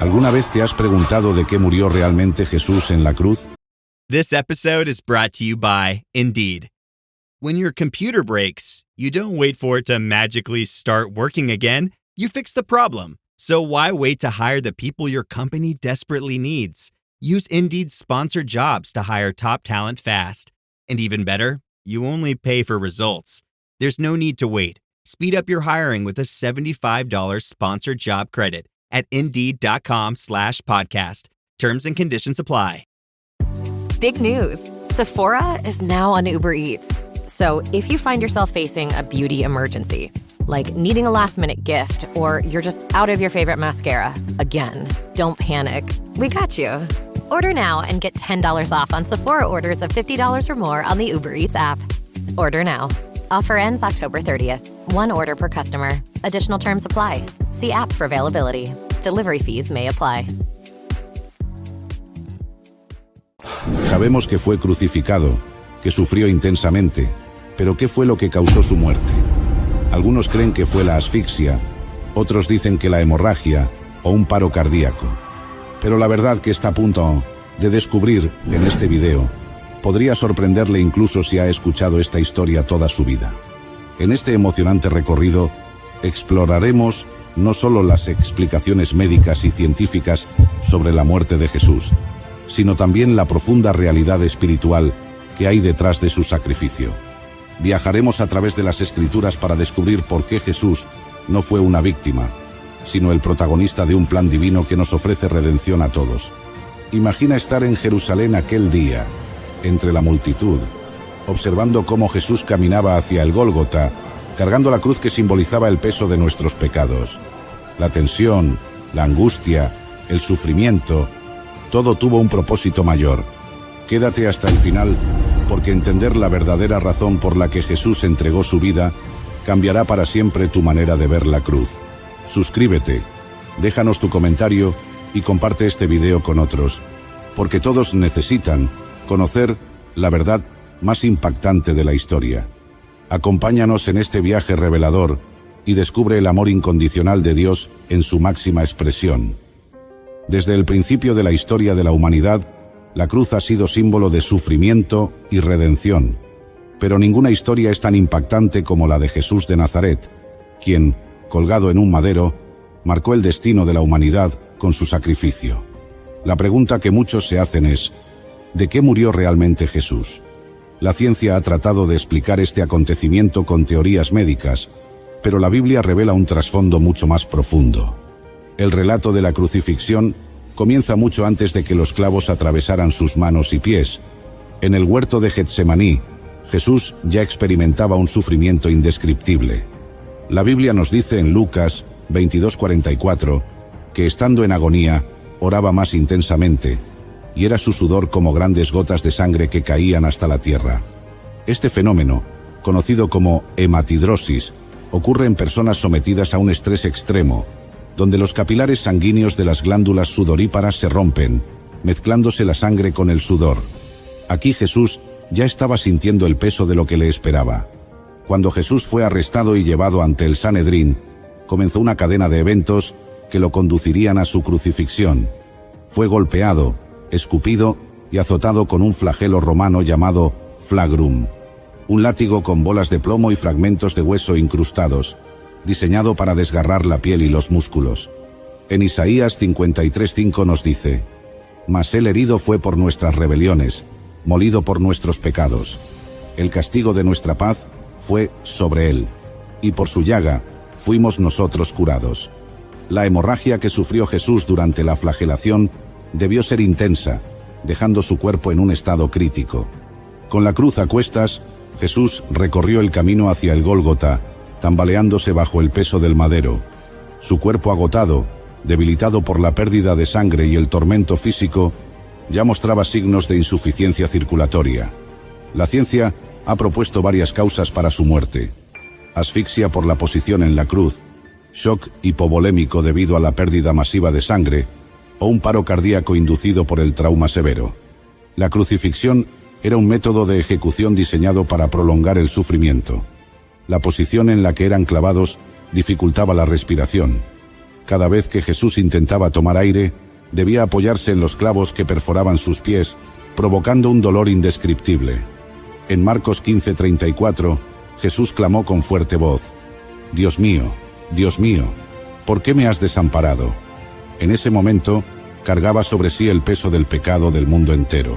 ¿Alguna vez te has preguntado de qué murió realmente Jesús en la cruz? This episode is brought to you by Indeed. When your computer breaks, you don't wait for it to magically start working again. You fix the problem. So why wait to hire the people your company desperately needs? Use Indeed's sponsored jobs to hire top talent fast. And even better, you only pay for results. There's no need to wait. Speed up your hiring with a $75 sponsored job credit at Indeed.com/podcast. Terms and conditions apply. Big news. Sephora is now on Uber Eats. So if you find yourself facing a beauty emergency, like needing a last-minute gift, or you're just out of your favorite mascara, again, don't panic. We got you. Order now and get $10 off on Sephora orders of $50 or more on the Uber Eats app. Order now. Offer ends October 30th. One order per customer. Additional terms apply. See app for availability. Delivery fees may apply. Sabemos que fue crucificado, que sufrió intensamente, pero ¿qué fue lo que causó su muerte? Algunos creen que fue la asfixia, otros dicen que la hemorragia o un paro cardíaco. Pero la verdad que está a punto de descubrir en este video podría sorprenderle incluso si ha escuchado esta historia toda su vida. En este emocionante recorrido exploraremos no solo las explicaciones médicas y científicas sobre la muerte de Jesús, sino también la profunda realidad espiritual que hay detrás de su sacrificio. Viajaremos a través de las Escrituras para descubrir por qué Jesús no fue una víctima, sino el protagonista de un plan divino que nos ofrece redención a todos. Imagina estar en Jerusalén aquel día, entre la multitud, observando cómo Jesús caminaba hacia el Gólgota, cargando la cruz que simbolizaba el peso de nuestros pecados. La tensión, la angustia, el sufrimiento, todo tuvo un propósito mayor. Quédate hasta el final, porque entender la verdadera razón por la que Jesús entregó su vida cambiará para siempre tu manera de ver la cruz. Suscríbete, déjanos tu comentario y comparte este video con otros, porque todos necesitan conocer la verdad más impactante de la historia. Acompáñanos en este viaje revelador y descubre el amor incondicional de Dios en su máxima expresión. Desde el principio de la historia de la humanidad, la cruz ha sido símbolo de sufrimiento y redención, pero ninguna historia es tan impactante como la de Jesús de Nazaret, quien, colgado en un madero, marcó el destino de la humanidad con su sacrificio. La pregunta que muchos se hacen es, ¿de qué murió realmente Jesús? La ciencia ha tratado de explicar este acontecimiento con teorías médicas, pero la Biblia revela un trasfondo mucho más profundo. El relato de la crucifixión comienza mucho antes de que los clavos atravesaran sus manos y pies. En el huerto de Getsemaní, Jesús ya experimentaba un sufrimiento indescriptible. La Biblia nos dice en Lucas 22:44 que estando en agonía, oraba más intensamente, y era su sudor como grandes gotas de sangre que caían hasta la tierra. Este fenómeno, conocido como hematidrosis, ocurre en personas sometidas a un estrés extremo, donde los capilares sanguíneos de las glándulas sudoríparas se rompen, mezclándose la sangre con el sudor. Aquí Jesús ya estaba sintiendo el peso de lo que le esperaba. Cuando Jesús fue arrestado y llevado ante el Sanedrín, comenzó una cadena de eventos que lo conducirían a su crucifixión. Fue golpeado, escupido y azotado con un flagelo romano llamado flagrum, un látigo con bolas de plomo y fragmentos de hueso incrustados, diseñado para desgarrar la piel y los músculos. En Isaías 53:5 nos dice: «Mas él herido fue por nuestras rebeliones, molido por nuestros pecados. El castigo de nuestra paz fue sobre él, y por su llaga fuimos nosotros curados». La hemorragia que sufrió Jesús durante la flagelación debió ser intensa, dejando su cuerpo en un estado crítico. Con la cruz a cuestas, Jesús recorrió el camino hacia el Gólgota, tambaleándose bajo el peso del madero. Su cuerpo agotado, debilitado por la pérdida de sangre y el tormento físico, ya mostraba signos de insuficiencia circulatoria. La ciencia ha propuesto varias causas para su muerte: asfixia por la posición en la cruz, shock hipovolémico debido a la pérdida masiva de sangre, o un paro cardíaco inducido por el trauma severo. La crucifixión era un método de ejecución diseñado para prolongar el sufrimiento. La posición en la que eran clavados dificultaba la respiración. Cada vez que Jesús intentaba tomar aire, debía apoyarse en los clavos que perforaban sus pies, provocando un dolor indescriptible. En Marcos 15:34, Jesús clamó con fuerte voz: Dios mío, ¿por qué me has desamparado? En ese momento, cargaba sobre sí el peso del pecado del mundo entero.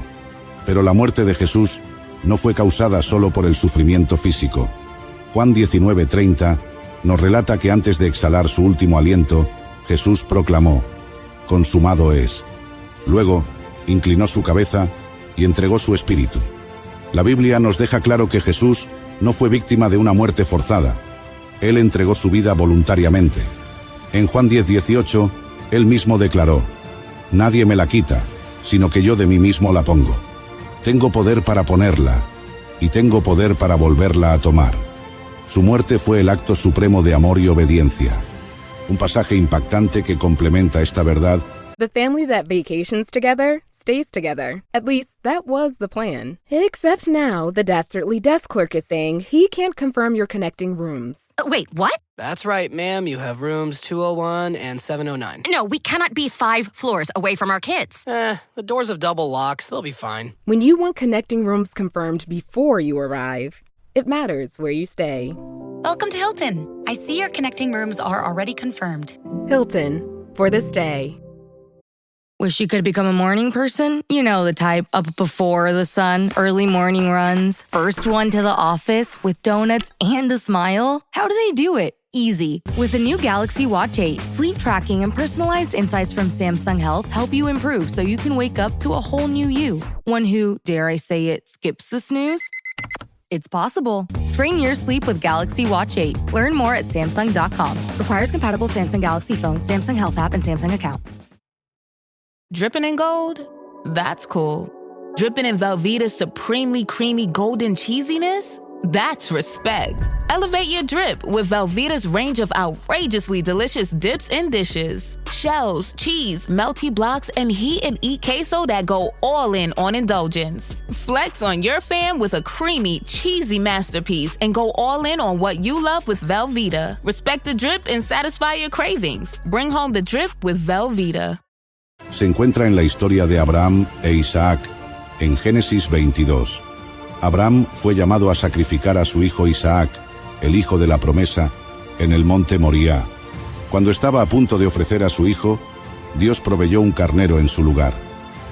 Pero la muerte de Jesús no fue causada solo por el sufrimiento físico. Juan 19:30 nos relata que antes de exhalar su último aliento, Jesús proclamó: consumado es. Luego, inclinó su cabeza y entregó su espíritu. La Biblia nos deja claro que Jesús no fue víctima de una muerte forzada. Él entregó su vida voluntariamente. En Juan 10:18, él mismo declaró: nadie me la quita, sino que yo de mí mismo la pongo. Tengo poder para ponerla, y tengo poder para volverla a tomar. Su muerte fue el acto supremo de amor y obediencia. Un pasaje impactante que complementa esta verdad. The family that vacations together stays together. At least, that was the plan. Except now, the Dastardly desk clerk is saying he can't confirm your connecting rooms. Wait, what? That's right, ma'am. You have rooms 201 and 709. No, we cannot be 5 floors away from our kids. The doors have double locks. They'll be fine. When you want connecting rooms confirmed before you arrive, it matters where you stay. Welcome to Hilton. I see your connecting rooms are already confirmed. Hilton, for the stay. Wish you could become a morning person? You know the type, up before the sun, early morning runs, first one to the office with donuts and a smile. How do they do it? Easy. With the new Galaxy Watch 8, sleep tracking and personalized insights from Samsung Health help you improve so you can wake up to a whole new you. One who, dare I say it, skips the snooze? It's possible. Train your sleep with Galaxy Watch 8. Learn more at Samsung.com. Requires compatible Samsung Galaxy phone, Samsung Health app, and Samsung account. Dripping in gold? That's cool. Dripping in Velveeta's supremely creamy golden cheesiness? That's respect. Elevate your drip with Velveeta's range of outrageously delicious dips and dishes. Shells, cheese, melty blocks, and heat and eat queso that go all in on indulgence. Flex on your fam with a creamy, cheesy masterpiece and go all in on what you love with Velveeta. Respect the drip and satisfy your cravings. Bring home the drip with Velveeta. Se encuentra en la historia de Abraham e Isaac, en Génesis 22. Abraham fue llamado a sacrificar a su hijo Isaac, el hijo de la promesa, en el monte Moriah. Cuando estaba a punto de ofrecer a su hijo, Dios proveyó un carnero en su lugar.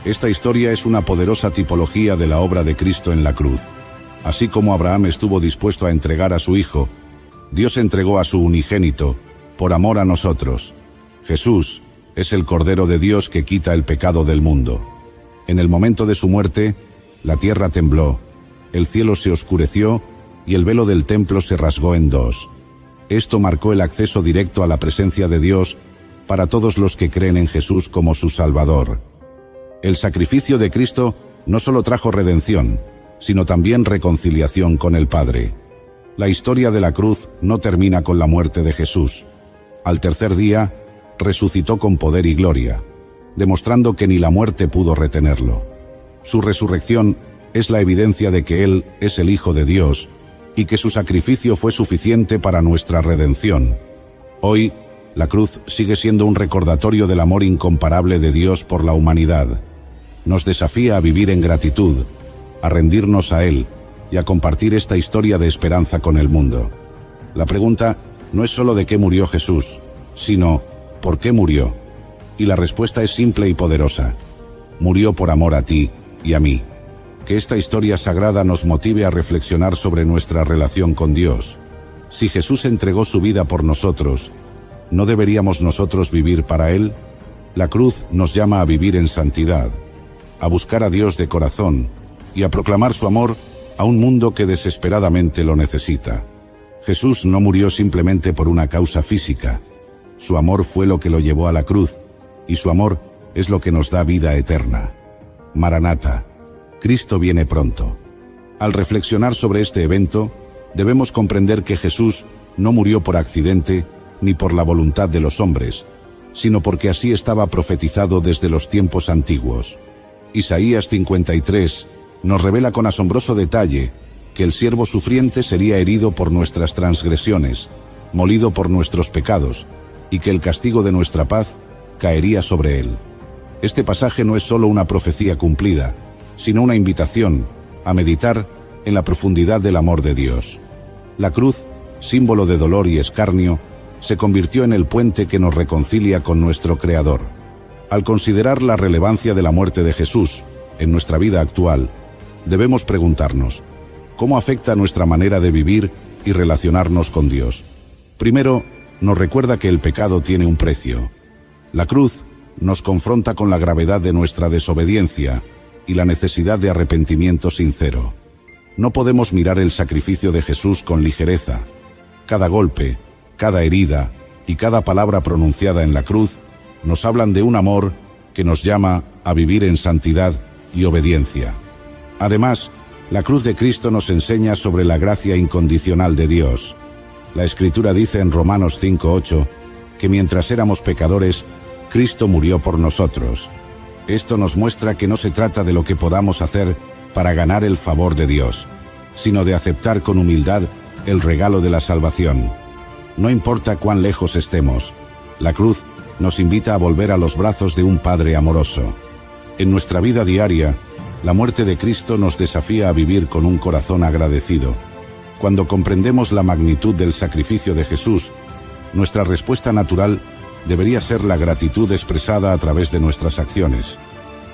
Esta historia es una poderosa tipología de la obra de Cristo en la cruz. Así como Abraham estuvo dispuesto a entregar a su hijo, Dios entregó a su unigénito, por amor a nosotros. Jesús es el Cordero de Dios que quita el pecado del mundo. En el momento de su muerte, la tierra tembló, el cielo se oscureció y el velo del templo se rasgó en dos. Esto marcó el acceso directo a la presencia de Dios para todos los que creen en Jesús como su Salvador. El sacrificio de Cristo no solo trajo redención, sino también reconciliación con el Padre. La historia de la cruz no termina con la muerte de Jesús. Al tercer día, resucitó con poder y gloria, demostrando que ni la muerte pudo retenerlo. Su resurrección es la evidencia de que Él es el Hijo de Dios y que su sacrificio fue suficiente para nuestra redención. Hoy, la cruz sigue siendo un recordatorio del amor incomparable de Dios por la humanidad. Nos desafía a vivir en gratitud, a rendirnos a Él y a compartir esta historia de esperanza con el mundo. La pregunta no es solo de qué murió Jesús, sino ¿por qué murió? Y la respuesta es simple y poderosa. Murió por amor a ti y a mí. Que esta historia sagrada nos motive a reflexionar sobre nuestra relación con Dios. Si Jesús entregó su vida por nosotros, ¿no deberíamos nosotros vivir para Él? La cruz nos llama a vivir en santidad, a buscar a Dios de corazón y a proclamar su amor a un mundo que desesperadamente lo necesita. Jesús no murió simplemente por una causa física. Su amor fue lo que lo llevó a la cruz, y su amor es lo que nos da vida eterna. Maranata, Cristo viene pronto. Al reflexionar sobre este evento, debemos comprender que Jesús no murió por accidente ni por la voluntad de los hombres, sino porque así estaba profetizado desde los tiempos antiguos. Isaías 53 nos revela con asombroso detalle que el siervo sufriente sería herido por nuestras transgresiones, molido por nuestros pecados, y que el castigo de nuestra paz caería sobre él. Este pasaje no es solo una profecía cumplida, sino una invitación a meditar en la profundidad del amor de Dios. La cruz, símbolo de dolor y escarnio, se convirtió en el puente que nos reconcilia con nuestro Creador. Al considerar la relevancia de la muerte de Jesús en nuestra vida actual, debemos preguntarnos, ¿cómo afecta nuestra manera de vivir y relacionarnos con Dios? Primero, nos recuerda que el pecado tiene un precio. La cruz nos confronta con la gravedad de nuestra desobediencia y la necesidad de arrepentimiento sincero. No podemos mirar el sacrificio de Jesús con ligereza. Cada golpe, cada herida y cada palabra pronunciada en la cruz nos hablan de un amor que nos llama a vivir en santidad y obediencia. Además, la cruz de Cristo nos enseña sobre la gracia incondicional de Dios. La Escritura dice en Romanos 5:8 que mientras éramos pecadores, Cristo murió por nosotros. Esto nos muestra que no se trata de lo que podamos hacer para ganar el favor de Dios, sino de aceptar con humildad el regalo de la salvación. No importa cuán lejos estemos, la cruz nos invita a volver a los brazos de un Padre amoroso. En nuestra vida diaria, la muerte de Cristo nos desafía a vivir con un corazón agradecido. Cuando comprendemos la magnitud del sacrificio de Jesús, nuestra respuesta natural debería ser la gratitud expresada a través de nuestras acciones.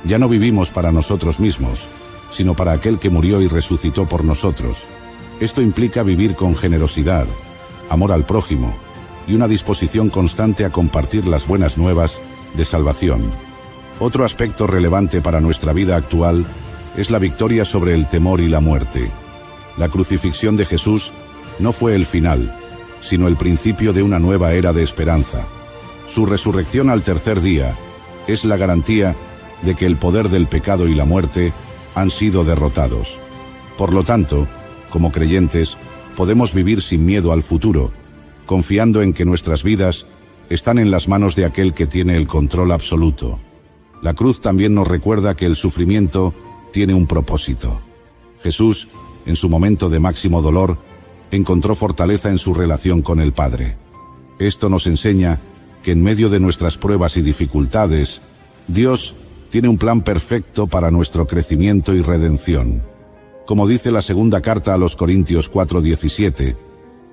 Ya no vivimos para nosotros mismos, sino para aquel que murió y resucitó por nosotros. Esto implica vivir con generosidad, amor al prójimo y una disposición constante a compartir las buenas nuevas de salvación. Otro aspecto relevante para nuestra vida actual es la victoria sobre el temor y la muerte. La crucifixión de Jesús no fue el final, sino el principio de una nueva era de esperanza. Su resurrección al tercer día es la garantía de que el poder del pecado y la muerte han sido derrotados. Por lo tanto, como creyentes, podemos vivir sin miedo al futuro, confiando en que nuestras vidas están en las manos de aquel que tiene el control absoluto. La cruz también nos recuerda que el sufrimiento tiene un propósito. Jesús, en su momento de máximo dolor, encontró fortaleza en su relación con el Padre. Esto nos enseña que en medio de nuestras pruebas y dificultades, Dios tiene un plan perfecto para nuestro crecimiento y redención. Como dice la segunda carta a los Corintios 4:17,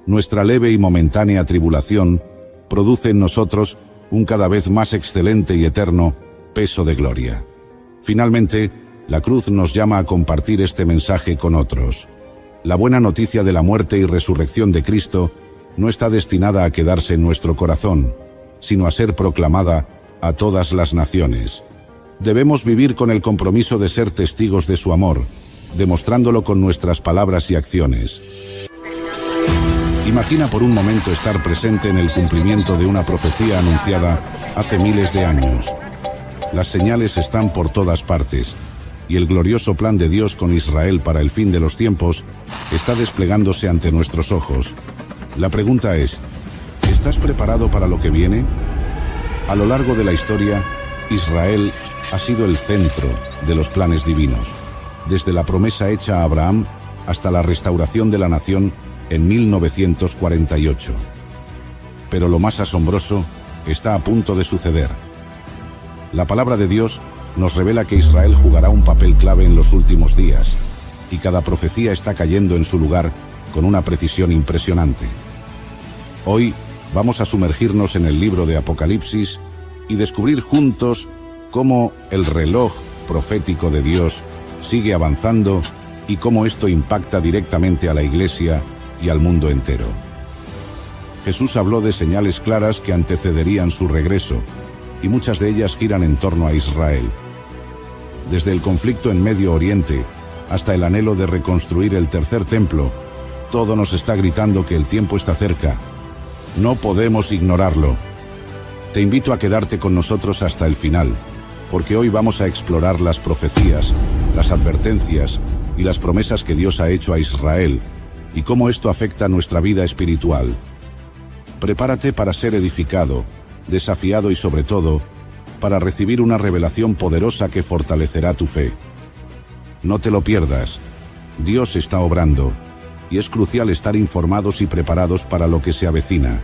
nuestra leve y momentánea tribulación produce en nosotros un cada vez más excelente y eterno peso de gloria. Finalmente, la cruz nos llama a compartir este mensaje con otros. La buena noticia de la muerte y resurrección de Cristo no está destinada a quedarse en nuestro corazón, sino a ser proclamada a todas las naciones. Debemos vivir con el compromiso de ser testigos de su amor, demostrándolo con nuestras palabras y acciones. Imagina por un momento estar presente en el cumplimiento de una profecía anunciada hace miles de años. Las señales están por todas partes, y el glorioso plan de Dios con Israel para el fin de los tiempos está desplegándose ante nuestros ojos. La pregunta es, ¿estás preparado para lo que viene? A lo largo de la historia, Israel ha sido el centro de los planes divinos, desde la promesa hecha a Abraham hasta la restauración de la nación en 1948. Pero lo más asombroso está a punto de suceder. La palabra de Dios nos revela que Israel jugará un papel clave en los últimos días, y cada profecía está cayendo en su lugar con una precisión impresionante. Hoy vamos a sumergirnos en el libro de Apocalipsis y descubrir juntos cómo el reloj profético de Dios sigue avanzando y cómo esto impacta directamente a la Iglesia y al mundo entero. Jesús habló de señales claras que antecederían su regreso, y muchas de ellas giran en torno a Israel. Desde el conflicto en Medio Oriente hasta el anhelo de reconstruir el tercer templo, todo nos está gritando que el tiempo está cerca. No podemos ignorarlo. Te invito a quedarte con nosotros hasta el final, porque hoy vamos a explorar las profecías, las advertencias y las promesas que Dios ha hecho a Israel, y cómo esto afecta nuestra vida espiritual. Prepárate para ser edificado, desafiado y sobre todo, para recibir una revelación poderosa que fortalecerá tu fe. No te lo pierdas. Dios está obrando, y es crucial estar informados y preparados para lo que se avecina.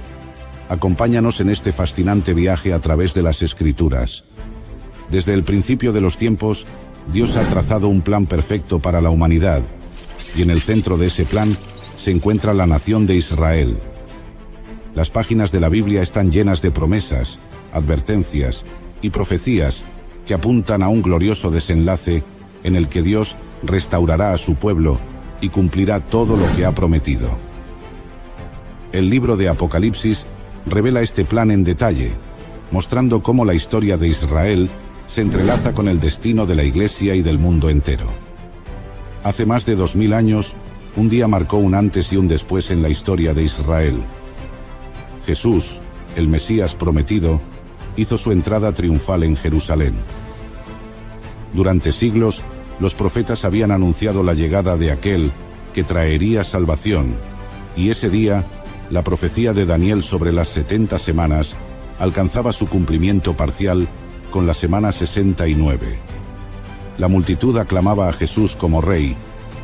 acompáñanos en este fascinante viaje a través de las Escrituras. Desde el principio de los tiempos, Dios ha trazado un plan perfecto para la humanidad, y en el centro de ese plan se encuentra la nación de Israel. Las páginas de la Biblia están llenas de promesas, advertencias y profecías que apuntan a un glorioso desenlace en el que Dios restaurará a su pueblo y cumplirá todo lo que ha prometido. El libro de Apocalipsis revela este plan en detalle, mostrando cómo la historia de Israel se entrelaza con el destino de la Iglesia y del mundo entero. Hace más de 2000 años, un día marcó un antes y un después en la historia de Israel. Jesús, el Mesías prometido, hizo su entrada triunfal en Jerusalén. Durante siglos, los profetas habían anunciado la llegada de aquel que traería salvación, y ese día, la profecía de Daniel sobre las 70 semanas alcanzaba su cumplimiento parcial con la semana 69. La multitud aclamaba a Jesús como rey,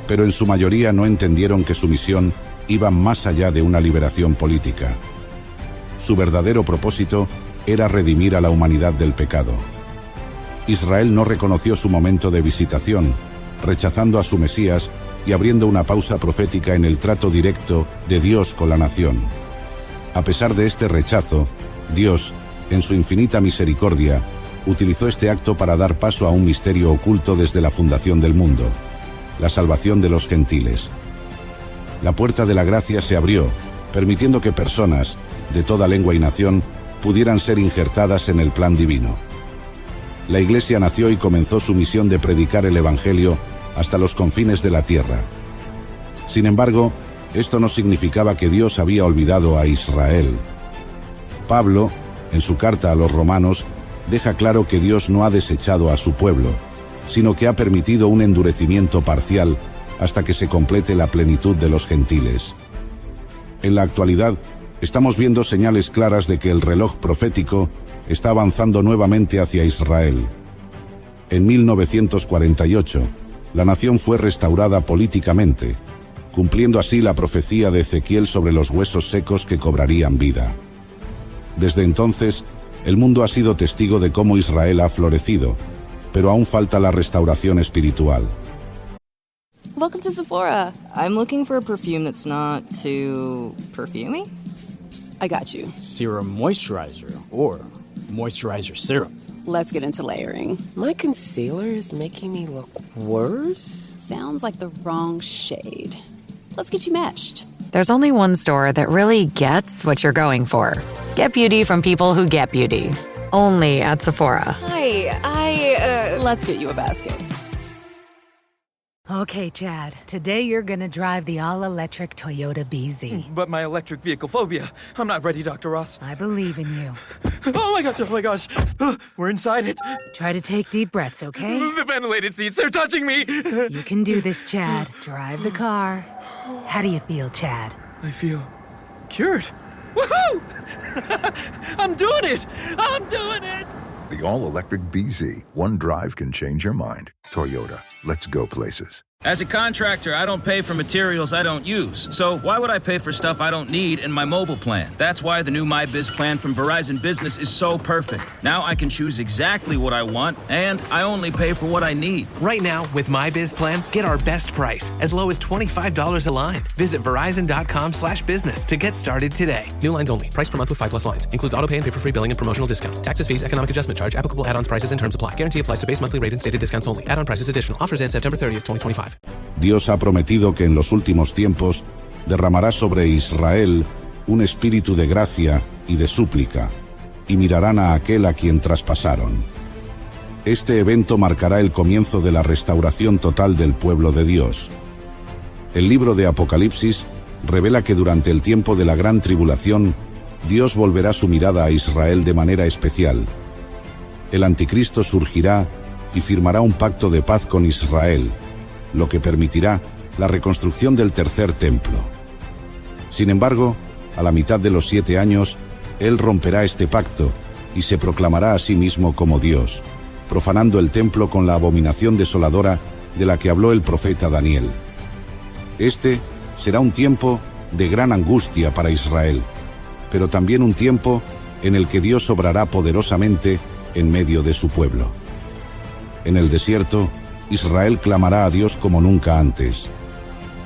pero en su mayoría no entendieron que su misión iba más allá de una liberación política. Su verdadero propósito era redimir a la humanidad del pecado. Israel no reconoció su momento de visitación, rechazando a su Mesías y abriendo una pausa profética en el trato directo de Dios con la nación. A pesar de este rechazo, Dios, en su infinita misericordia, utilizó este acto para dar paso a un misterio oculto desde la fundación del mundo: la salvación de los gentiles. La puerta de la gracia se abrió, permitiendo que personas, de toda lengua y nación, pudieran ser injertadas en el plan divino. La Iglesia nació y comenzó su misión de predicar el Evangelio hasta los confines de la tierra. Sin embargo, esto no significaba que Dios había olvidado a Israel. Pablo, en su carta a los romanos, deja claro que Dios no ha desechado a su pueblo, sino que ha permitido un endurecimiento parcial hasta que se complete la plenitud de los gentiles. En la actualidad, estamos viendo señales claras de que el reloj profético está avanzando nuevamente hacia Israel. En 1948, la nación fue restaurada políticamente, cumpliendo así la profecía de Ezequiel sobre los huesos secos que cobrarían vida. Desde entonces, el mundo ha sido testigo de cómo Israel ha florecido, pero aún falta la restauración espiritual. Welcome to Sephora. I'm looking for a perfume that's not too perfumey. I got you. Serum moisturizer or moisturizer serum. Let's get into layering. My concealer is making me look worse. Sounds like the wrong shade. Let's get you matched. There's only one store that really gets what you're going for. Get beauty from people who get beauty. Only at Sephora. Hi, let's get you a basket. Okay, Chad. Today you're gonna drive the all-electric Toyota BZ. But my electric vehicle phobia. I'm not ready, Dr. Ross. I believe in you. Oh my gosh. We're inside it. Try to take deep breaths, okay? The ventilated seats, they're touching me. You can do this, Chad. Drive the car. How do you feel, Chad? I feel cured. Woohoo! I'm doing it! The all-electric BZ. One drive can change your mind. Toyota. Let's go places. As a contractor, I don't pay for materials I don't use. So why would I pay for stuff I don't need in my mobile plan? That's why the new MyBiz plan from Verizon Business is so perfect. Now I can choose exactly what I want, and I only pay for what I need. Right now, with MyBiz plan, get our best price, as low as $25 a line. Visit Verizon.com/business to get started today. New lines only. Price per month with 5+ lines. Includes auto pay and paper-free billing and promotional discount. Taxes, fees, economic adjustment charge. Applicable add-ons, prices, and terms apply. Guarantee applies to base monthly rate and stated discounts only. Add-on prices additional. Offers end September 30th, 2025. Dios ha prometido que en los últimos tiempos derramará sobre Israel un espíritu de gracia y de súplica, y mirarán a aquel a quien traspasaron. Este evento marcará el comienzo de la restauración total del pueblo de Dios. El libro de Apocalipsis revela que durante el tiempo de la gran tribulación, Dios volverá su mirada a Israel de manera especial. El anticristo surgirá y firmará un pacto de paz con Israel, lo que permitirá la reconstrucción del tercer templo. Sin embargo, a la mitad de los 7 años, él romperá este pacto y se proclamará a sí mismo como Dios, profanando el templo con la abominación desoladora de la que habló el profeta Daniel. Este será un tiempo de gran angustia para Israel, pero también un tiempo en el que Dios obrará poderosamente en medio de su pueblo. En el desierto, Israel clamará a Dios como nunca antes.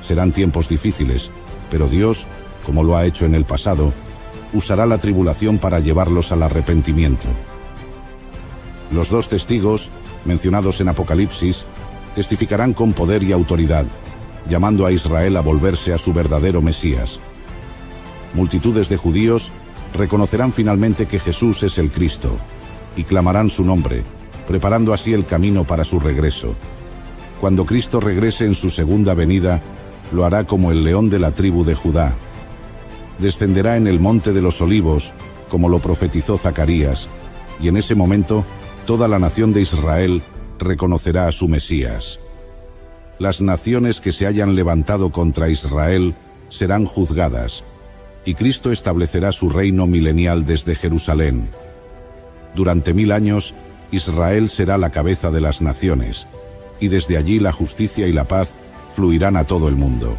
Serán tiempos difíciles, pero Dios, como lo ha hecho en el pasado, usará la tribulación para llevarlos al arrepentimiento. Los 2 testigos, mencionados en Apocalipsis, testificarán con poder y autoridad, llamando a Israel a volverse a su verdadero Mesías. Multitudes de judíos reconocerán finalmente que Jesús es el Cristo, y clamarán su nombre, preparando así el camino para su regreso. Cuando Cristo regrese en su segunda venida, lo hará como el león de la tribu de Judá. Descenderá en el monte de los olivos, como lo profetizó Zacarías, y en ese momento toda la nación de Israel reconocerá a su Mesías. Las naciones que se hayan levantado contra Israel serán juzgadas, y Cristo establecerá su reino milenial desde Jerusalén. Durante 1000 años, Israel será la cabeza de las naciones, y desde allí la justicia y la paz fluirán a todo el mundo.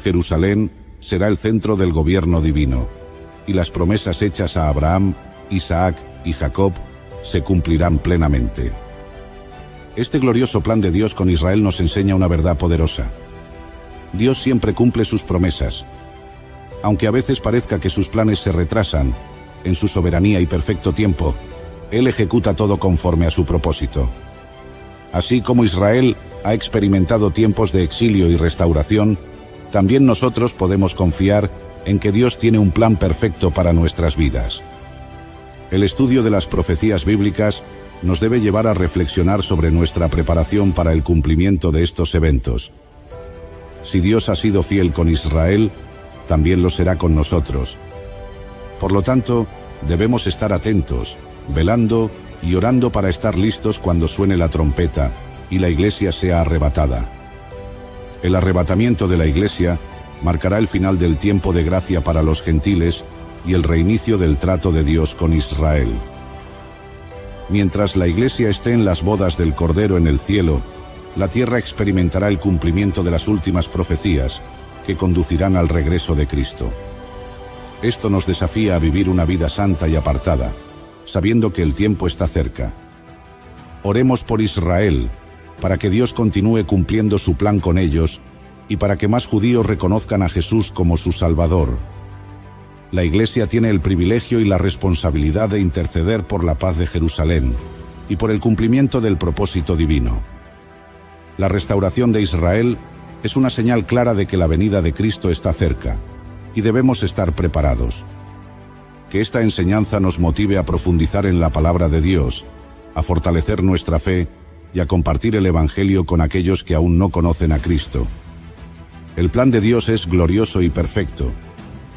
Jerusalén será el centro del gobierno divino, y las promesas hechas a Abraham, Isaac y Jacob se cumplirán plenamente. Este glorioso plan de Dios con Israel nos enseña una verdad poderosa. Dios siempre cumple sus promesas. Aunque a veces parezca que sus planes se retrasan, en su soberanía y perfecto tiempo, Él ejecuta todo conforme a su propósito. Así como Israel ha experimentado tiempos de exilio y restauración, también nosotros podemos confiar en que Dios tiene un plan perfecto para nuestras vidas. El estudio de las profecías bíblicas nos debe llevar a reflexionar sobre nuestra preparación para el cumplimiento de estos eventos. Si Dios ha sido fiel con Israel, también lo será con nosotros. Por lo tanto, debemos estar atentos, velando y orando para estar listos cuando suene la trompeta y la iglesia sea arrebatada. El arrebatamiento de la iglesia marcará el final del tiempo de gracia para los gentiles y el reinicio del trato de Dios con Israel. Mientras la iglesia esté en las bodas del Cordero en el cielo, la tierra experimentará el cumplimiento de las últimas profecías que conducirán al regreso de Cristo. Esto nos desafía a vivir una vida santa y apartada, sabiendo que el tiempo está cerca. Oremos por Israel, para que Dios continúe cumpliendo su plan con ellos y para que más judíos reconozcan a Jesús como su Salvador. La Iglesia tiene el privilegio y la responsabilidad de interceder por la paz de Jerusalén y por el cumplimiento del propósito divino. La restauración de Israel es una señal clara de que la venida de Cristo está cerca y debemos estar preparados. Que esta enseñanza nos motive a profundizar en la palabra de Dios, a fortalecer nuestra fe y a compartir el Evangelio con aquellos que aún no conocen a Cristo. El plan de Dios es glorioso y perfecto,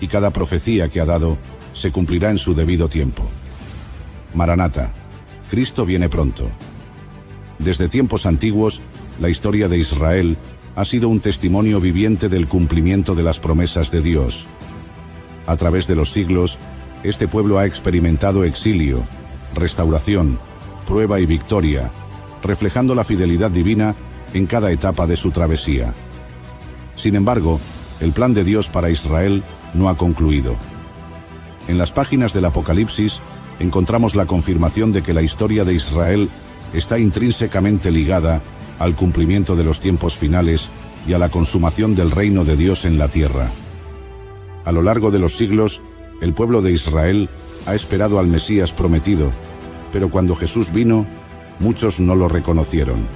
y cada profecía que ha dado se cumplirá en su debido tiempo. Maranata, Cristo viene pronto. Desde tiempos antiguos, la historia de Israel ha sido un testimonio viviente del cumplimiento de las promesas de Dios. A través de los siglos, este pueblo ha experimentado exilio, restauración, prueba y victoria, reflejando la fidelidad divina en cada etapa de su travesía. Sin embargo, el plan de Dios para Israel no ha concluido. En las páginas del Apocalipsis encontramos la confirmación de que la historia de Israel está intrínsecamente ligada al cumplimiento de los tiempos finales y a la consumación del reino de Dios en la tierra. A lo largo de los siglos, el pueblo de Israel ha esperado al Mesías prometido, pero cuando Jesús vino, muchos no lo reconocieron.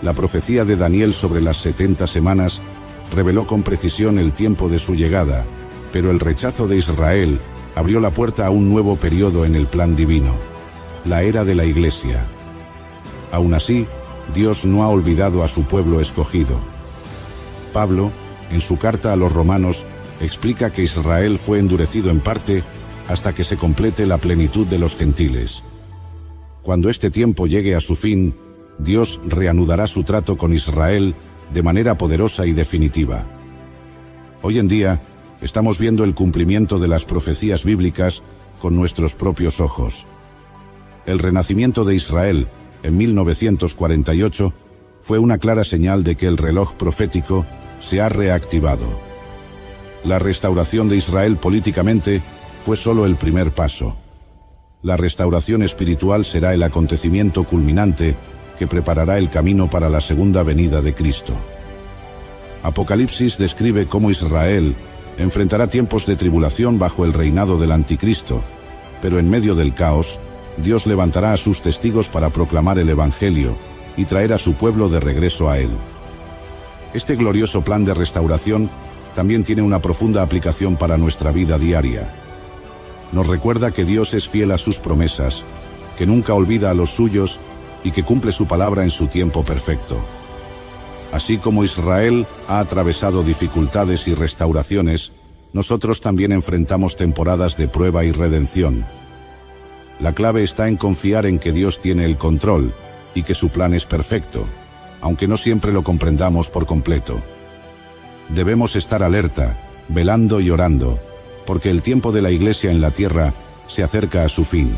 La profecía de Daniel sobre las 70 semanas reveló con precisión el tiempo de su llegada, pero el rechazo de Israel abrió la puerta a un nuevo periodo en el plan divino, la era de la Iglesia. Aún así, Dios no ha olvidado a su pueblo escogido. Pablo, en su carta a los romanos, explica que Israel fue endurecido en parte hasta que se complete la plenitud de los gentiles. Cuando este tiempo llegue a su fin, Dios reanudará su trato con Israel de manera poderosa y definitiva. Hoy en día, estamos viendo el cumplimiento de las profecías bíblicas con nuestros propios ojos. El renacimiento de Israel, en 1948, fue una clara señal de que el reloj profético se ha reactivado. La restauración de Israel políticamente fue solo el primer paso. La restauración espiritual será el acontecimiento culminante que preparará el camino para la segunda venida de Cristo. Apocalipsis describe cómo Israel enfrentará tiempos de tribulación bajo el reinado del Anticristo, pero en medio del caos, Dios levantará a sus testigos para proclamar el Evangelio y traer a su pueblo de regreso a Él. Este glorioso plan de restauración también tiene una profunda aplicación para nuestra vida diaria. Nos recuerda que Dios es fiel a sus promesas, que nunca olvida a los suyos y que cumple su palabra en su tiempo perfecto. Así como Israel ha atravesado dificultades y restauraciones, nosotros también enfrentamos temporadas de prueba y redención. La clave está en confiar en que Dios tiene el control y que su plan es perfecto, aunque no siempre lo comprendamos por completo. Debemos estar alerta, velando y orando, porque el tiempo de la Iglesia en la tierra se acerca a su fin.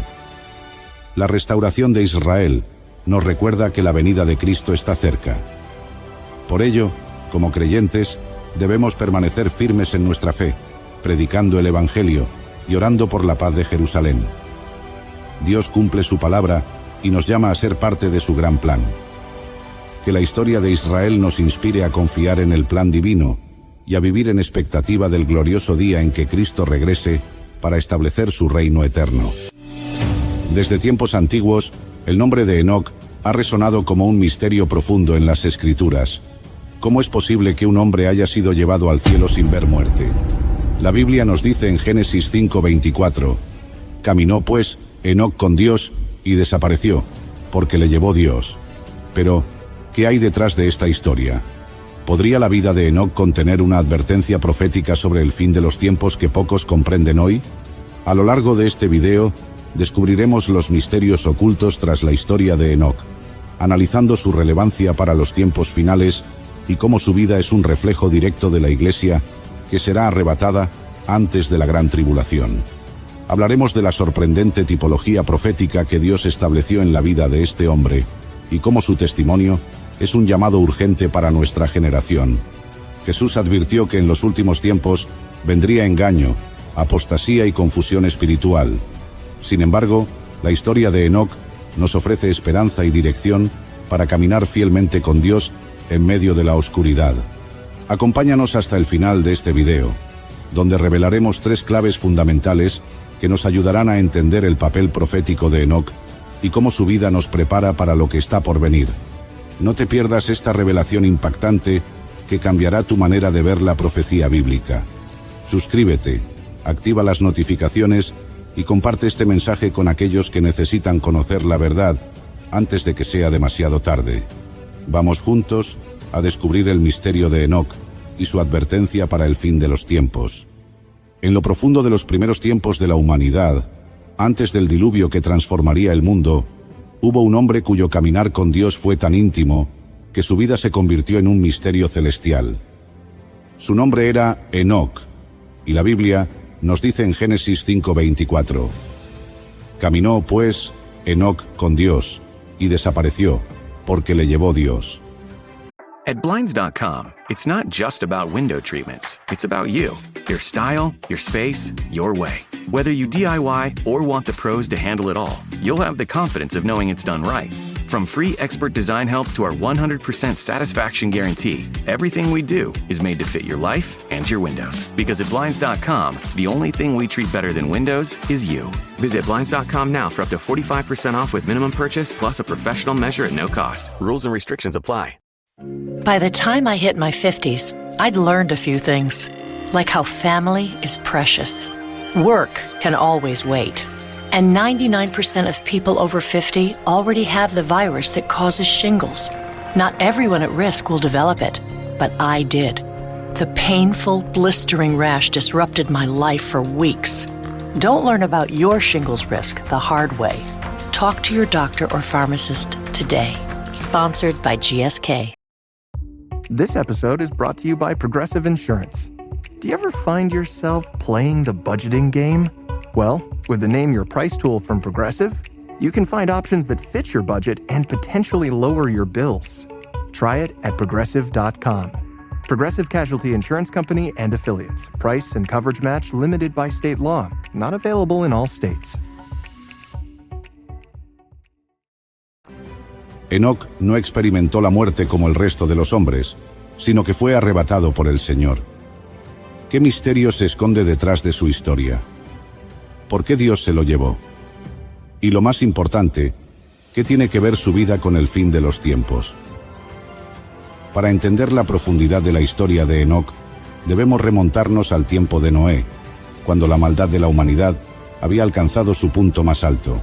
La restauración de Israel nos recuerda que la venida de Cristo está cerca. Por ello, como creyentes, debemos permanecer firmes en nuestra fe, predicando el Evangelio y orando por la paz de Jerusalén. Dios cumple su palabra y nos llama a ser parte de su gran plan. Que la historia de Israel nos inspire a confiar en el plan divino y a vivir en expectativa del glorioso día en que Cristo regrese para establecer su reino eterno. Desde tiempos antiguos, el nombre de Enoc ha resonado como un misterio profundo en las Escrituras. ¿Cómo es posible que un hombre haya sido llevado al cielo sin ver muerte? La Biblia nos dice en Génesis 5:24, «Caminó pues Enoc con Dios y desapareció, porque le llevó Dios». Pero, ¿qué hay detrás de esta historia? ¿Podría la vida de Enoc contener una advertencia profética sobre el fin de los tiempos que pocos comprenden hoy? A lo largo de este video, descubriremos los misterios ocultos tras la historia de Enoc, analizando su relevancia para los tiempos finales y cómo su vida es un reflejo directo de la Iglesia que será arrebatada antes de la gran tribulación. Hablaremos de la sorprendente tipología profética que Dios estableció en la vida de este hombre y cómo su testimonio es un llamado urgente para nuestra generación. Jesús advirtió que en los últimos tiempos vendría engaño, apostasía y confusión espiritual. Sin embargo, la historia de Enoc nos ofrece esperanza y dirección para caminar fielmente con Dios en medio de la oscuridad. Acompáñanos hasta el final de este video, donde revelaremos 3 claves fundamentales que nos ayudarán a entender el papel profético de Enoc y cómo su vida nos prepara para lo que está por venir. No te pierdas esta revelación impactante que cambiará tu manera de ver la profecía bíblica. Suscríbete, activa las notificaciones y comparte este mensaje con aquellos que necesitan conocer la verdad antes de que sea demasiado tarde. Vamos juntos a descubrir el misterio de Enoc y su advertencia para el fin de los tiempos. En lo profundo de los primeros tiempos de la humanidad, antes del diluvio que transformaría el mundo, hubo un hombre cuyo caminar con Dios fue tan íntimo que su vida se convirtió en un misterio celestial. Su nombre era Enoc, y la Biblia nos dice en Génesis 5:24, «Caminó, pues, Enoc con Dios, y desapareció, porque le llevó Dios». At Blinds.com, it's not just about window treatments. It's about you, your style, your space, your way. Whether you DIY or want the pros to handle it all, you'll have the confidence of knowing it's done right. From free expert design help to our 100% satisfaction guarantee, everything we do is made to fit your life and your windows. Because at Blinds.com, the only thing we treat better than windows is you. Visit Blinds.com now for up to 45% off with minimum purchase plus a professional measure at no cost. Rules and restrictions apply. By the time I hit my 50s, I'd learned a few things, like how family is precious. Work can always wait. And 99% of people over 50 already have the virus that causes shingles. Not everyone at risk will develop it, but I did. The painful, blistering rash disrupted my life for weeks. Don't learn about your shingles risk the hard way. Talk to your doctor or pharmacist today. Sponsored by GSK. This episode is brought to you by Progressive Insurance. Do you ever find yourself playing the budgeting game? Well, with the Name Your Price tool from Progressive, you can find options that fit your budget and potentially lower your bills. Try it at Progressive.com. Progressive Casualty Insurance Company and Affiliates. Price and coverage match limited by state law. Not available in all states. Enoc no experimentó la muerte como el resto de los hombres, sino que fue arrebatado por el Señor. ¿Qué misterio se esconde detrás de su historia? ¿Por qué Dios se lo llevó? Y lo más importante, ¿qué tiene que ver su vida con el fin de los tiempos? Para entender la profundidad de la historia de Enoc, debemos remontarnos al tiempo de Noé, cuando la maldad de la humanidad había alcanzado su punto más alto.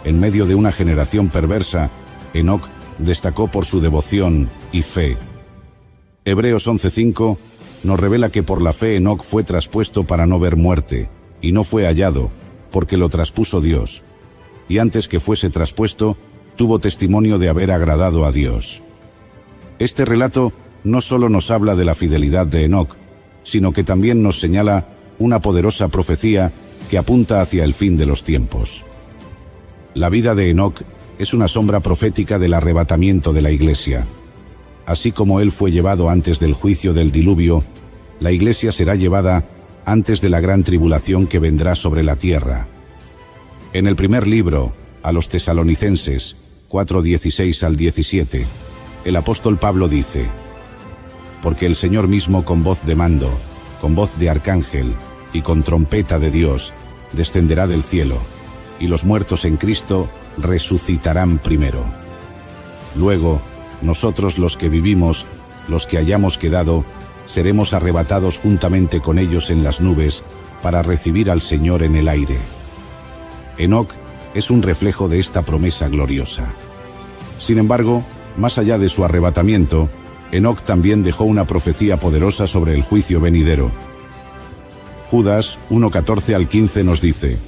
En medio de una generación perversa, Enoc destacó por su devoción y fe. Hebreos 11:5 nos revela que por la fe Enoc fue traspuesto para no ver muerte, y no fue hallado, porque lo traspuso Dios. Y antes que fuese traspuesto, tuvo testimonio de haber agradado a Dios. Este relato no solo nos habla de la fidelidad de Enoc, sino que también nos señala una poderosa profecía que apunta hacia el fin de los tiempos. La vida de Enoc es una sombra profética del arrebatamiento de la Iglesia. Así como él fue llevado antes del juicio del diluvio, la Iglesia será llevada antes de la gran tribulación que vendrá sobre la tierra. En el primer libro, a los Tesalonicenses, 4:16 al 17, el apóstol Pablo dice: porque el Señor mismo con voz de mando, con voz de arcángel y con trompeta de Dios, descenderá del cielo, y los muertos en Cristo resucitarán primero. Luego, nosotros los que vivimos, los que hayamos quedado, seremos arrebatados juntamente con ellos en las nubes para recibir al Señor en el aire. Enoc es un reflejo de esta promesa gloriosa. Sin embargo, más allá de su arrebatamiento, Enoc también dejó una profecía poderosa sobre el juicio venidero. Judas 1:14 al 15 nos dice: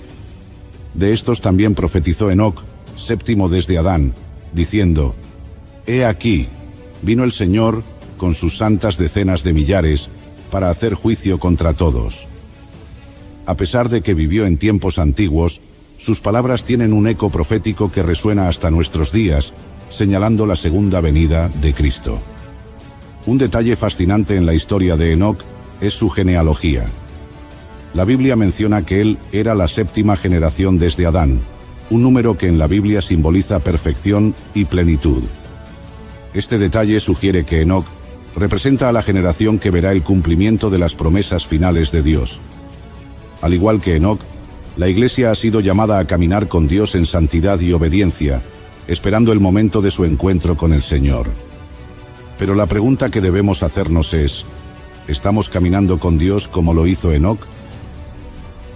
de estos también profetizó Enoc, séptimo desde Adán, diciendo: he aquí, vino el Señor con sus santas decenas de millares para hacer juicio contra todos. A pesar de que vivió en tiempos antiguos, sus palabras tienen un eco profético que resuena hasta nuestros días, señalando la segunda venida de Cristo. Un detalle fascinante en la historia de Enoc es su genealogía. La Biblia menciona que él era la séptima generación desde Adán, un número que en la Biblia simboliza perfección y plenitud. Este detalle sugiere que Enoc representa a la generación que verá el cumplimiento de las promesas finales de Dios. Al igual que Enoc, la Iglesia ha sido llamada a caminar con Dios en santidad y obediencia, esperando el momento de su encuentro con el Señor. Pero la pregunta que debemos hacernos es: ¿estamos caminando con Dios como lo hizo Enoc?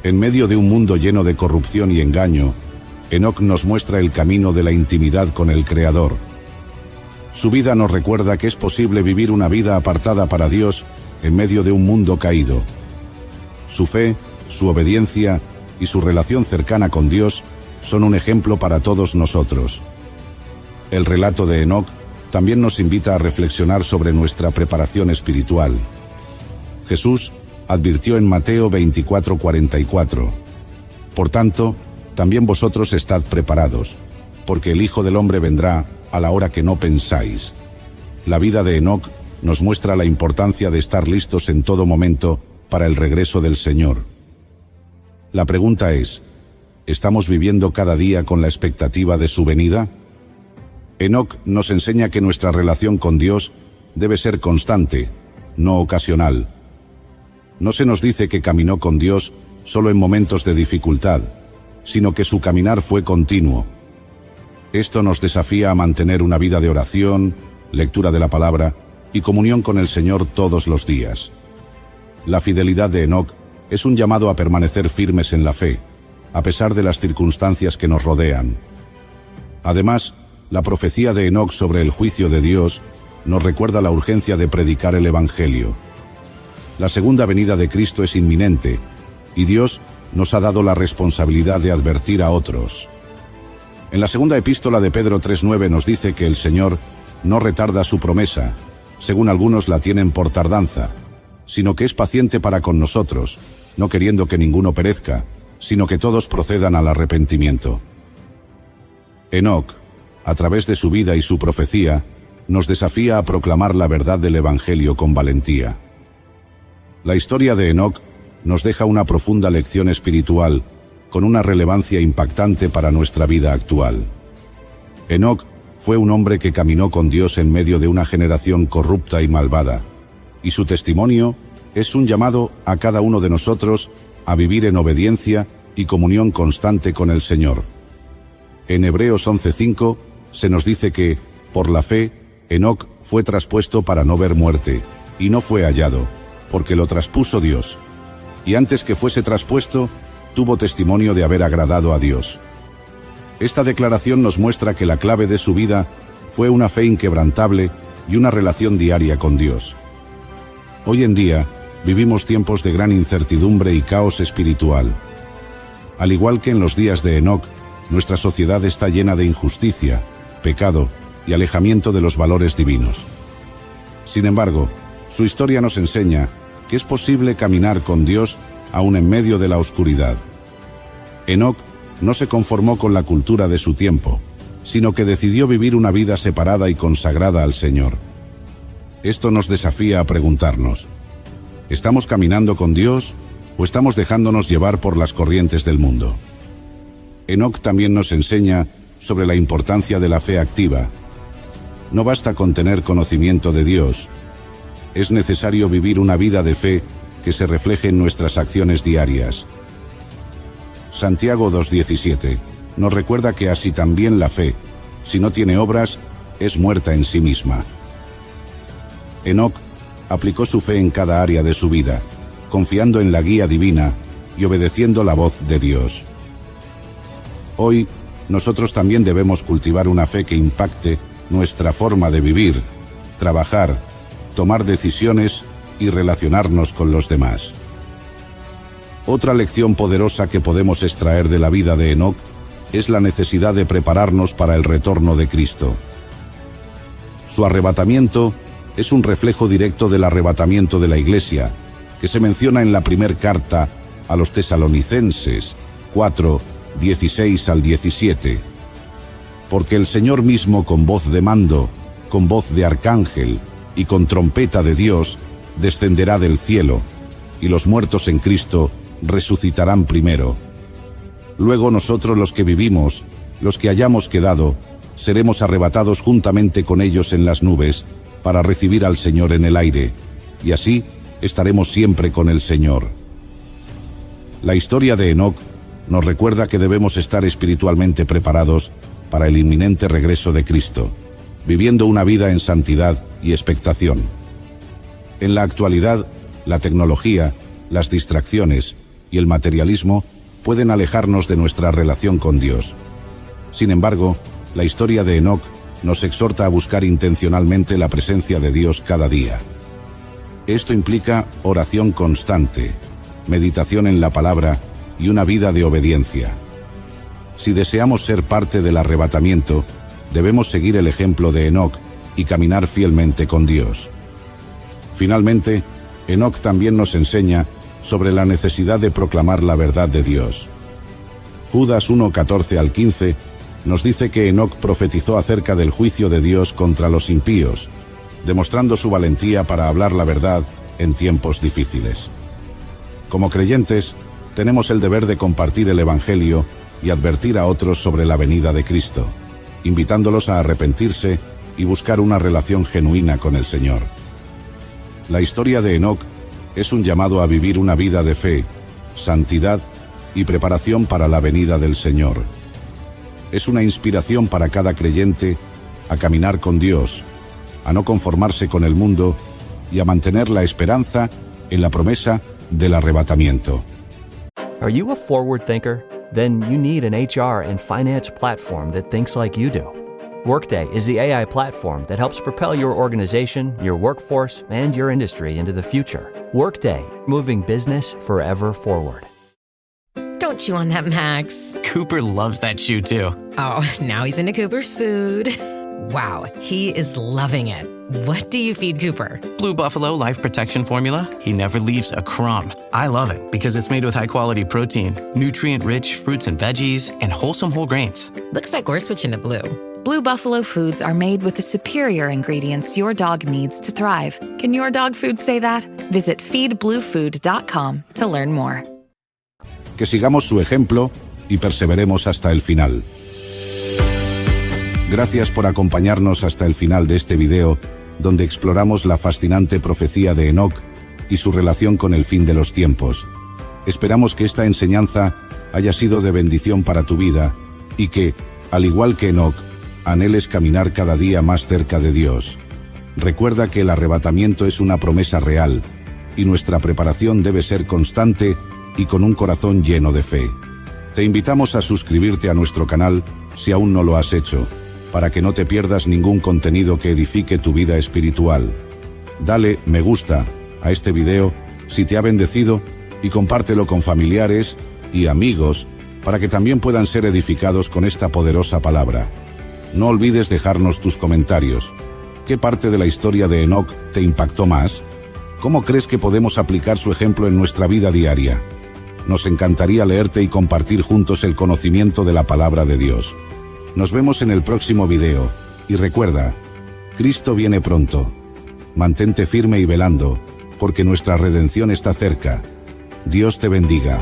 En medio de un mundo lleno de corrupción y engaño, Enoc nos muestra el camino de la intimidad con el Creador. Su vida nos recuerda que es posible vivir una vida apartada para Dios en medio de un mundo caído. Su fe, su obediencia y su relación cercana con Dios son un ejemplo para todos nosotros. El relato de Enoc también nos invita a reflexionar sobre nuestra preparación espiritual. Jesús advirtió en Mateo 24:44: por tanto, también vosotros estad preparados, porque el Hijo del Hombre vendrá a la hora que no pensáis. La vida de Enoc nos muestra la importancia de estar listos en todo momento para el regreso del Señor. La pregunta es: ¿estamos viviendo cada día con la expectativa de su venida? Enoc nos enseña que nuestra relación con Dios debe ser constante, no ocasional. No se nos dice que caminó con Dios solo en momentos de dificultad, sino que su caminar fue continuo. Esto nos desafía a mantener una vida de oración, lectura de la palabra y comunión con el Señor todos los días. La fidelidad de Enoc es un llamado a permanecer firmes en la fe, a pesar de las circunstancias que nos rodean. Además, la profecía de Enoc sobre el juicio de Dios nos recuerda la urgencia de predicar el Evangelio. La segunda venida de Cristo es inminente, y Dios nos ha dado la responsabilidad de advertir a otros. En la segunda epístola de Pedro 3:9 nos dice que el Señor no retarda su promesa, según algunos la tienen por tardanza, sino que es paciente para con nosotros, no queriendo que ninguno perezca, sino que todos procedan al arrepentimiento. Enoc, a través de su vida y su profecía, nos desafía a proclamar la verdad del Evangelio con valentía. La historia de Enoc nos deja una profunda lección espiritual con una relevancia impactante para nuestra vida actual. Enoc fue un hombre que caminó con Dios en medio de una generación corrupta y malvada, y su testimonio es un llamado a cada uno de nosotros a vivir en obediencia y comunión constante con el Señor. En Hebreos 11:5 se nos dice que, por la fe, Enoc fue traspuesto para no ver muerte, y no fue hallado, porque lo traspuso Dios. Y antes que fuese traspuesto, tuvo testimonio de haber agradado a Dios. Esta declaración nos muestra que la clave de su vida fue una fe inquebrantable y una relación diaria con Dios. Hoy en día, vivimos tiempos de gran incertidumbre y caos espiritual. Al igual que en los días de Enoc, nuestra sociedad está llena de injusticia, pecado y alejamiento de los valores divinos. Sin embargo, su historia nos enseña que es posible caminar con Dios aún en medio de la oscuridad. Enoc no se conformó con la cultura de su tiempo, sino que decidió vivir una vida separada y consagrada al Señor. Esto nos desafía a preguntarnos: ¿estamos caminando con Dios o estamos dejándonos llevar por las corrientes del mundo? Enoc también nos enseña sobre la importancia de la fe activa. No basta con tener conocimiento de Dios. Es necesario vivir una vida de fe que se refleje en nuestras acciones diarias. Santiago 2:17 nos recuerda que así también la fe, si no tiene obras, es muerta en sí misma. Enoc aplicó su fe en cada área de su vida, confiando en la guía divina y obedeciendo la voz de Dios. Hoy, nosotros también debemos cultivar una fe que impacte nuestra forma de vivir, trabajar, tomar decisiones y relacionarnos con los demás. Otra lección poderosa que podemos extraer de la vida de Enoc es la necesidad de prepararnos para el retorno de Cristo. Su arrebatamiento es un reflejo directo del arrebatamiento de la Iglesia, que se menciona en la primera carta a los Tesalonicenses 4:16 al 17. Porque el Señor mismo, con voz de mando, con voz de arcángel y con trompeta de Dios, descenderá del cielo, y los muertos en Cristo resucitarán primero. Luego nosotros, los que vivimos, los que hayamos quedado, seremos arrebatados juntamente con ellos en las nubes para recibir al Señor en el aire, y así estaremos siempre con el Señor. La historia de Enoc nos recuerda que debemos estar espiritualmente preparados para el inminente regreso de Cristo, viviendo una vida en santidad y expectación. En la actualidad, la tecnología, las distracciones y el materialismo pueden alejarnos de nuestra relación con Dios. Sin embargo, la historia de Enoc nos exhorta a buscar intencionalmente la presencia de Dios cada día. Esto implica oración constante, meditación en la palabra y una vida de obediencia. Si deseamos ser parte del arrebatamiento, debemos seguir el ejemplo de Enoc y caminar fielmente con Dios. Finalmente, Enoc también nos enseña sobre la necesidad de proclamar la verdad de Dios. Judas 1:14 al 15 nos dice que Enoc profetizó acerca del juicio de Dios contra los impíos, demostrando su valentía para hablar la verdad en tiempos difíciles. Como creyentes, tenemos el deber de compartir el Evangelio y advertir a otros sobre la venida de Cristo, invitándolos a arrepentirse y buscar una relación genuina con el Señor. La historia de Enoc es un llamado a vivir una vida de fe, santidad y preparación para la venida del Señor. Es una inspiración para cada creyente a caminar con Dios, a no conformarse con el mundo y a mantener la esperanza en la promesa del arrebatamiento. Are you a forward thinker? Then you need an HR and finance platform that thinks like you do. Workday is the AI platform that helps propel your organization, your workforce, and your industry into the future. Workday, moving business forever forward. Don't chew on that, Max. Cooper loves that chew too. Oh, now he's into Cooper's food. Wow, he is loving it. What do you feed Cooper? Blue Buffalo Life Protection Formula. He never leaves a crumb. I love it because it's made with high-quality protein, nutrient-rich fruits and veggies, and wholesome whole grains. Looks like we're switching to Blue. Blue Buffalo Foods are made with the superior ingredients your dog needs to thrive. Can your dog food say that? Visit feedbluefood.com to learn more. Que sigamos su ejemplo y perseveremos hasta el final. Gracias por acompañarnos hasta el final de este video, donde exploramos la fascinante profecía de Enoc y su relación con el fin de los tiempos. Esperamos que esta enseñanza haya sido de bendición para tu vida y que, al igual que Enoc, anheles caminar cada día más cerca de Dios. Recuerda que el arrebatamiento es una promesa real y nuestra preparación debe ser constante y con un corazón lleno de fe. Te invitamos a suscribirte a nuestro canal si aún no lo has hecho, para que no te pierdas ningún contenido que edifique tu vida espiritual. Dale me gusta a este video si te ha bendecido y compártelo con familiares y amigos para que también puedan ser edificados con esta poderosa palabra. No olvides dejarnos tus comentarios. ¿Qué parte de la historia de Enoc te impactó más? ¿Cómo crees que podemos aplicar su ejemplo en nuestra vida diaria? Nos encantaría leerte y compartir juntos el conocimiento de la palabra de Dios. Nos vemos en el próximo video, y recuerda, Cristo viene pronto. Mantente firme y velando, porque nuestra redención está cerca. Dios te bendiga.